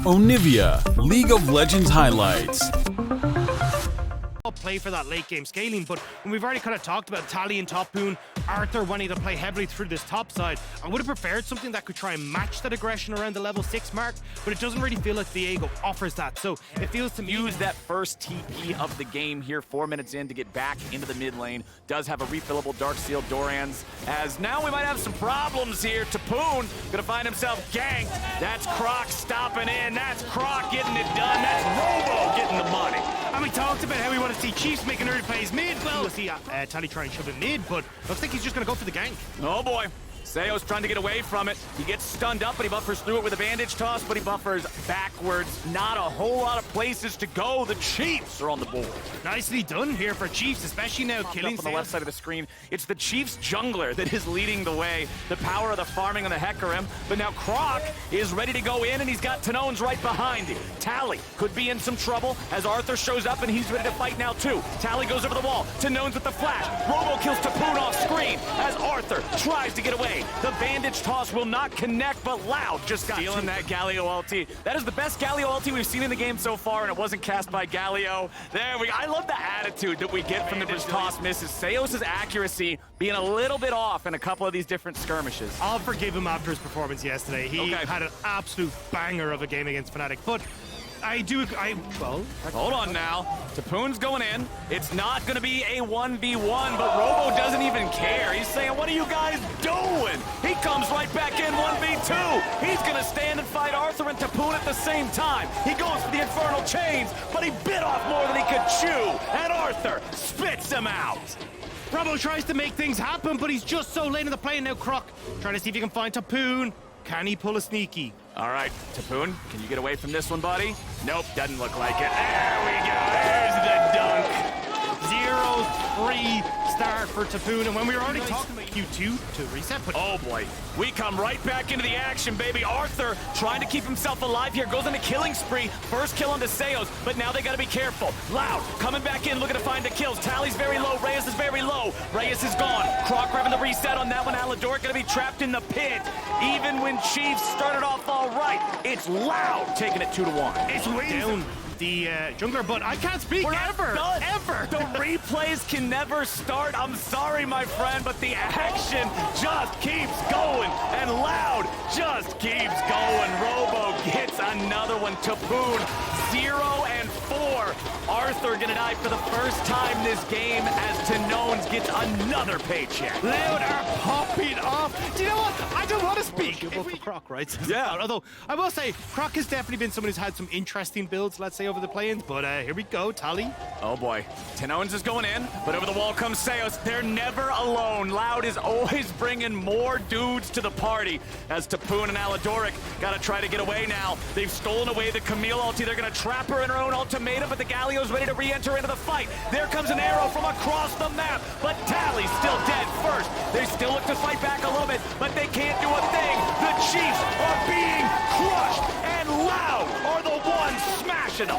Onivia, League of Legends highlights. Play for that late game scaling, but when we've already kind of talked about Tally and Topoon, Arthur wanting to play heavily through this top side, I would have preferred something that could try and match that aggression around the level 6 mark, but it doesn't really feel like Diego offers that. So it feels to me use that first TP of the game here, 4 minutes in to get back into the mid lane. Does have a refillable Dark Seal Dorans, as now we might have some problems here. Topoon gonna find himself ganked. That's Croc stopping in. That's Croc getting it done. That's Robo getting the money. And we talked about how we want to see Chiefs making early plays mid. Well, we'll see Tally try and shove it mid, but looks like he's just going to go for the gank. Oh boy. Seo's trying to get away from it. He gets stunned up, but he buffers through it with a bandage toss, but he buffers backwards. Not a whole lot of places to go. The Chiefs are on the board. Nicely done here for Chiefs, especially now killing up on the left side of the screen. It's the Chiefs jungler that is leading the way. The power of the farming on the Hecarim, but now Croc is ready to go in, and he's got Tanones right behind him. Tally could be in some trouble as Arthur shows up, and he's ready to fight now too. Tally goes over the wall. Tanones with the flash. Robo kills Topoon off screen as Arthur tries to get away. The bandage toss will not connect, but Loud just got stealing that Galio ulti. That is the best Galio ulti we've seen in the game so far, and it wasn't cast by Galio. There we go. I love the attitude that we get from the toss misses. Seos' accuracy being a little bit off in a couple of these different skirmishes. I'll forgive him after his performance yesterday. He had an absolute banger of a game against Fnatic, but well, hold on now. Topoon's going in. It's not going to be a 1v1, but Robo doesn't even care. He's saying, what are you guys doing? He comes right back in 1v2. He's going to stand and fight Arthur and Topoon at the same time. He goes for the Infernal Chains, but he bit off more than he could chew, and Arthur spits him out. Robo tries to make things happen, but he's just so late in the play, and now Croc trying to see if he can find Topoon. Can he pull a sneaky? All right, Topoon, can you get away from this one, buddy? Nope, doesn't look like it. There we go, there's the dunk. 0-3 start for Topoon, and when we were already talking about Q2 to reset, but oh boy, we come right back into the action, baby. Arthur trying to keep himself alive here, goes on a killing spree. First kill onto Seos, but now they gotta be careful. Loud coming back in, looking to find the kills. Tally's very low, Reyes is very low. Reyes is gone. Croc grabbing the reset on that one. Alador gonna be trapped in the pit. Even when Chiefs started off all right, it's Loud taking it 2-1. It's way down the jungler, but I can't speak ever. The replays can never start. I'm sorry, my friend, but the action just keeps going, and Loud just keeps going. Robo gets another one. Topoon, 0-4. Arthur gonna die for the first time this game as Tanones gets another paycheck. Loud are popping off. Do you know what? I don't want to speak. For Croc, right? Yeah. Although I will say, Croc has definitely been someone who's had some interesting builds, let's say, over the play-ins. But here we go, Tally. Oh boy, Tanones is going in, but over the wall comes Seos. They're never alone. Loud is always bringing more dudes to the party as Topoon and Aladoric gotta try to get away now. They've stolen away the Camille ulti. They're gonna trap her in her own ultimatum, but the Galio's ready to re-enter into the fight. There comes an arrow from across the map, but Tally's still dead first. They still look to fight back a little bit, but they can't do a thing. The Chiefs are being crushed, and Loud are the ones smashing them.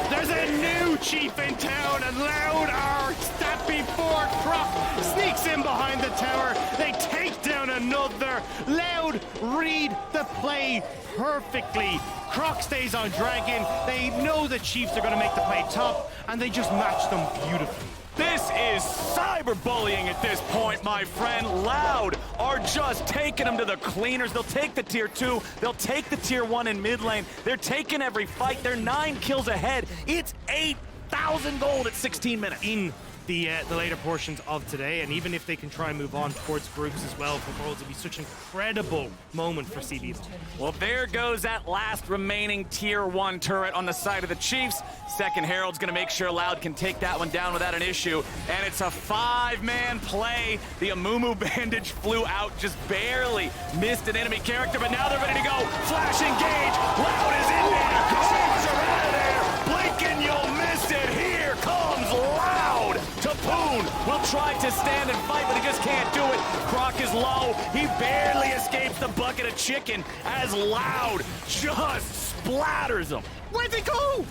There's a new Chief in town, and Loud are stepping forward. Croc sneaks in behind the tower. They take down another. Loud read the play perfectly. Croc stays on Dragon. They know the Chiefs are going to make the play top, and they just match them beautifully. This is cyberbullying at this point, my friend. Loud are just taking them to the cleaners. They'll take the tier 2. They'll take the tier 1 in mid lane. They're taking every fight. They're 9 kills ahead. It's 8,000 gold at 16 minutes. In the later portions of today, and even if they can try and move on towards groups as well for Worlds, it'd be such an incredible moment for CB. Well, there goes that last remaining tier 1 turret on the side of the Chiefs. Second Herald's gonna make sure Loud can take that one down without an issue, and it's a 5-man play. The Amumu bandage flew out, just barely missed an enemy character, but now they're ready to go. Flash engage, Loud is in there, Chiefs are out of there, blink and you'll miss it. Here comes Loud. Topoon will try to stand and fight, but he just can't do it. Croc is low. He barely escapes the bucket of chicken as Loud just splatters him. Where'd they go?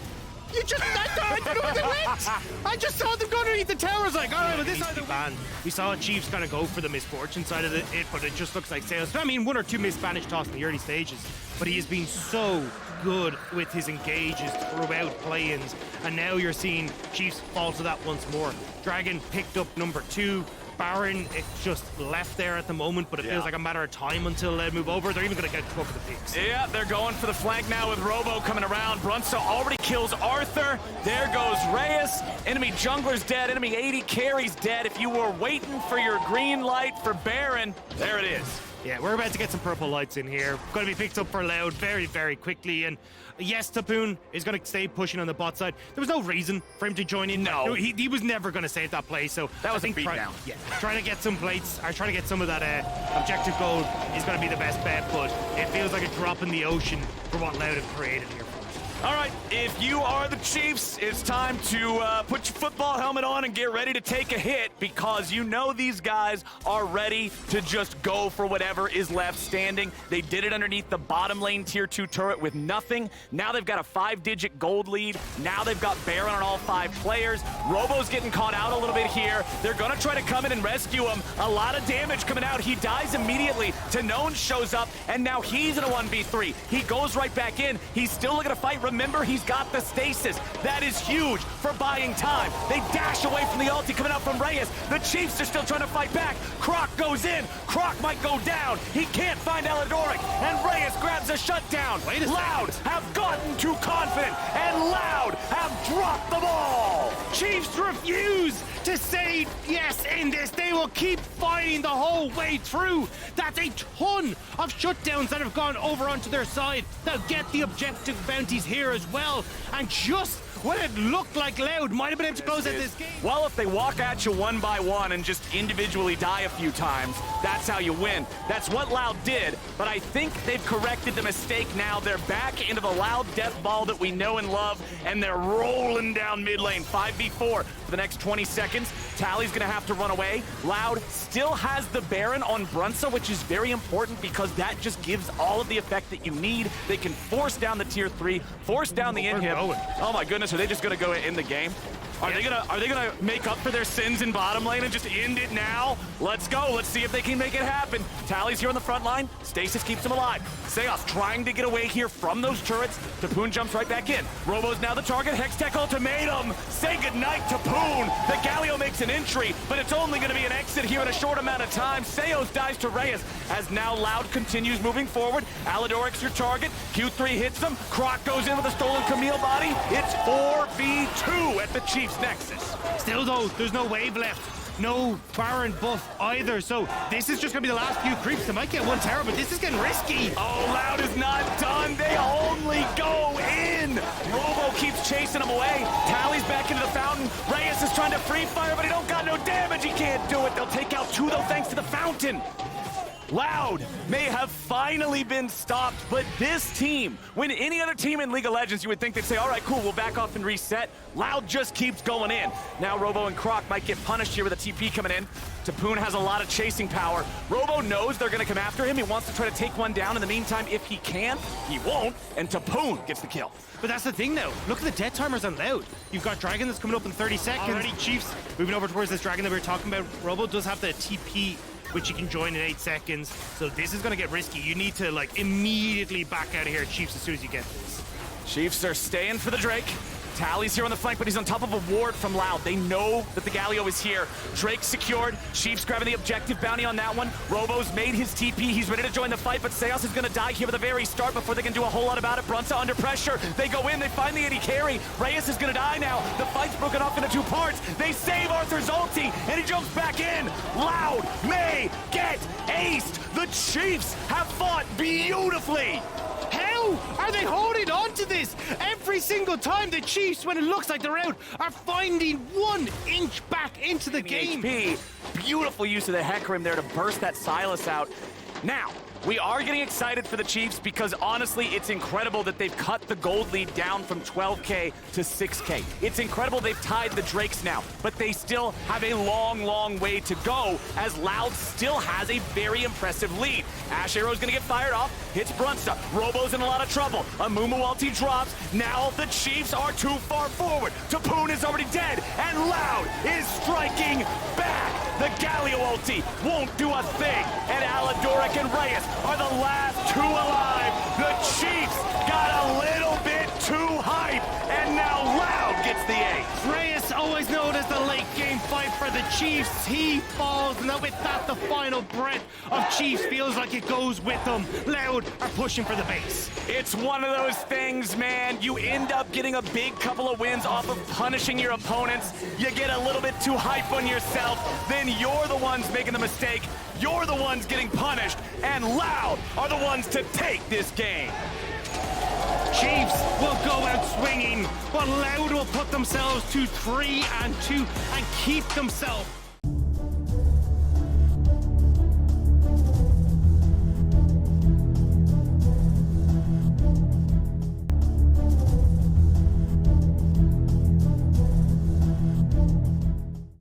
You just, I don't know where they went. I just saw them go underneath the towers. Like, all right, well, this either banned. We saw Chiefs kind of go for the misfortune side of it, but it just looks like Sales. I mean, one or two missed Spanish toss in the early stages, but he has been so good with his engages throughout play-ins, and now you're seeing Chiefs fall to that once more. Dragon picked up number 2. Baron, it's just left there at the moment, but it feels like a matter of time until they move over. They're even going to get a couple of picks. Yeah, they're going for the flank now with Robo coming around. Brunson already kills Arthur. There goes Reyes. Enemy jungler's dead. Enemy 80 carry's dead. If you were waiting for your green light for Baron, there it is. Yeah, we're about to get some purple lights in here. Going to be picked up for Loud very, very quickly. And yes, Tapoon is going to stay pushing on the bot side. There was no reason for him to join in. No. He was never going to save that play. So that was a beatdown. Yeah, trying to get some plates, or trying to get some of that objective gold is going to be the best bet. But it feels like a drop in the ocean for what Loud have created here. All right, if you are the Chiefs, it's time to put your football helmet on and get ready to take a hit, because you know these guys are ready to just go for whatever is left standing. They did it underneath the bottom lane tier 2 turret with nothing. Now they've got a 5-digit gold lead. Now they've got Baron on all 5 players. Robo's getting caught out a little bit here. They're going to try to come in and rescue him. A lot of damage coming out. He dies immediately. Tanone shows up, and now he's in a 1v3. He goes right back in. He's still looking to fight. Remember, he's got the stasis. That is huge for buying time. They dash away from the ulti coming out from Reyes. The Chiefs are still trying to fight back. Croc goes in. Croc might go down. He can't find Aladoric, and Reyes grabs a shutdown. Loud have gotten too confident, and Loud have dropped the ball. Chiefs refuse to say yes in this. They will keep fighting the whole way through. That's a ton of shutdowns that have gone over onto their side. They'll get the objective bounties here as well. And just when it looked like Loud might have been able to close out this game. Well, if they walk at you one by one and just individually die a few times, that's how you win. That's what Loud did, but I think they've corrected the mistake now. They're back into the Loud death ball that we know and love, and they're rolling down mid lane, 5v4 for the next 20 seconds. Tally's gonna have to run away. Loud still has the Baron on Brunson, which is very important because that just gives all of the effect that you need. They can force down the tier 3, force down the inhib. Oh my goodness, are they just gonna go in the game? Are they gonna make up for their sins in bottom lane and just end it now? Let's go. Let's see if they can make it happen. Tally's here on the front line. Stasis keeps him alive. Seos trying to get away here from those turrets. Tapoon jumps right back in. Robo's now the target. Hextech ultimatum. Say goodnight, Tapoon. The Galio makes an entry, but it's only gonna be an exit here in a short amount of time. Seos dies to Reyes as now Loud continues moving forward. Aladoric's your target. Q3 hits him. Croc goes in with a stolen Camille body. It's 4v2 at the Chiefs Nexus. Still though, there's no wave left. No Baron buff either, so this is just gonna be the last few creeps. They might get one tower, but this is getting risky. Oh, Loud is not done. They only go in. Robo keeps chasing him away. Tally's back into the fountain. Reyes is trying to free fire, but he don't got no damage. He can't do it. They'll take out 2 though, thanks to the fountain. Loud may have finally been stopped, but this team, when any other team in League of Legends, you would think they'd say, all right, cool, we'll back off and reset. Loud just keeps going in. Now Robo and Croc might get punished here with a TP coming in. Tapoon has a lot of chasing power. Robo knows they're gonna come after him. He wants to try to take one down. In the meantime, if he can, he won't, and Tapoon gets the kill. But that's the thing though. Look at the death timers on Loud. You've got Dragon that's coming up in 30 seconds. Already Chiefs moving over towards this Dragon that we were talking about. Robo does have the TP, which you can join in 8 seconds. So this is gonna get risky. You need to like immediately back out of here, Chiefs, as soon as you get this. Chiefs are staying for the Drake. Tally's here on the flank, but he's on top of a ward from Loud. They know that the Galio is here. Drake secured. Chiefs grabbing the objective bounty on that one. Robo's made his TP. He's ready to join the fight, but Seos is going to die here at the very start before they can do a whole lot about it. Brunson under pressure. They go in. They find the 80 carry. Reyes is going to die now. The fight's broken up into 2 parts. They save Arthur's ulti, and he jumps back in. Loud may get aced. The Chiefs have fought beautifully. How are they holding on to this? Every single time the Chiefs, when it looks like they're out, are finding 1 inch back into the game. HP. Beautiful use of the Hecarim there to burst that Silas out. Now, We are getting excited for the Chiefs because honestly, it's incredible that they've cut the gold lead down from 12K to 6K. It's incredible they've tied the Drakes now, but they still have a long, long way to go as Loud still has a very impressive lead. Ash Arrow's gonna get fired off, hits Brunsta. Robo's in a lot of trouble. Amumu ulti drops. Now the Chiefs are too far forward. Tapoon is already dead, and Loud is striking back. The Galio ulti won't do a thing, and Aladoric and Reyes are the last two alive. The Chiefs got a little bit too hype, and now Loud gets the ace. Reyes, always known as the late game fight for the Chiefs, he falls, and with that, the final breath of Chiefs feels like it goes with them. Loud are pushing for the base. It's one of those things, man. You end up getting a big couple of wins off of punishing your opponents. You get a little bit too hype on yourself, then you're the ones making the mistake. You're the ones getting punished, and Loud are the ones to take this game. Chiefs will go out swinging, but Loud will put themselves to 3-2 and keep themselves